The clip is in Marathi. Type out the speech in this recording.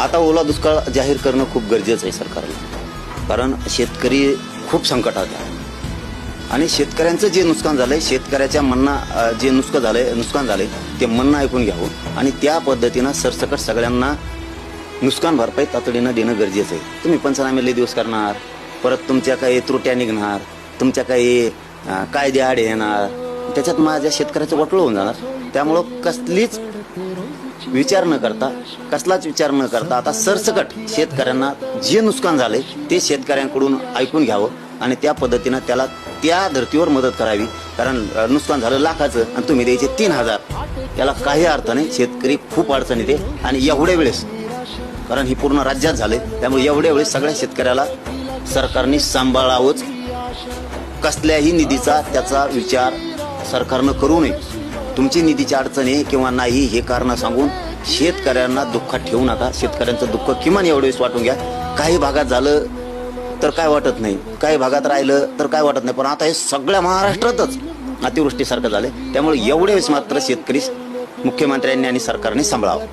आता ओला दुष्काळ जाहीर करणं खूप गरजेचं आहे सरकारला, कारण शेतकरी खूप संकटात आहे आणि शेतकऱ्यांचं जे नुकसान झालंय, शेतकऱ्याच्या म्हणणं जे नुकसान झालंय ते म्हणणं ऐकून घ्यावं आणि त्या पद्धतीनं सरसकट सगळ्यांना नुकसान भरपाई तातडीनं देणं गरजेचं आहे. तुम्ही पंचनामे लय दिवस करणार, परत तुमच्या काही त्रुट्या निघणार, तुमच्या काही कायदे आड येणार, त्याच्यात माझ्या शेतकऱ्याचं वटलं होऊन जाणार. त्यामुळं कसलाच विचार न करता आता सरसकट शेतकऱ्यांना जे नुकसान झालंय ते शेतकऱ्यांकडून ऐकून घ्यावं आणि त्या पद्धतीनं त्याला त्या धर्तीवर मदत करावी. कारण नुकसान झालं लाखाचं आणि तुम्ही द्यायचे 3,000, त्याला काही अर्थ नाही. शेतकरी खूप अडचणीत आहे आणि एवढ्या वेळेस, कारण ही पूर्ण राज्यात झाले, त्यामुळे एवढ्या वेळेस सगळ्या शेतकऱ्याला सरकारने सांभाळावंच. कसल्याही निधीचा त्याचा विचार सरकारनं करू नये. तुमची निधीची अडचण आहे किंवा नाही हे कारण सांगून शेतकऱ्यांना दुःखात ठेवू नका. शेतकऱ्यांचं दुःख किमान एवढे वेळेस वाटून घ्या. काही भागात झालं तर काय वाटत नाही, काही भागात राहिलं तर काय वाटत नाही, पण आता हे सगळ्या महाराष्ट्रातच अतिवृष्टीसारखं झालंय. त्यामुळे एवढे वेळेस मात्र शेतकरी मुख्यमंत्र्यांनी आणि सरकारने सांभाळावं.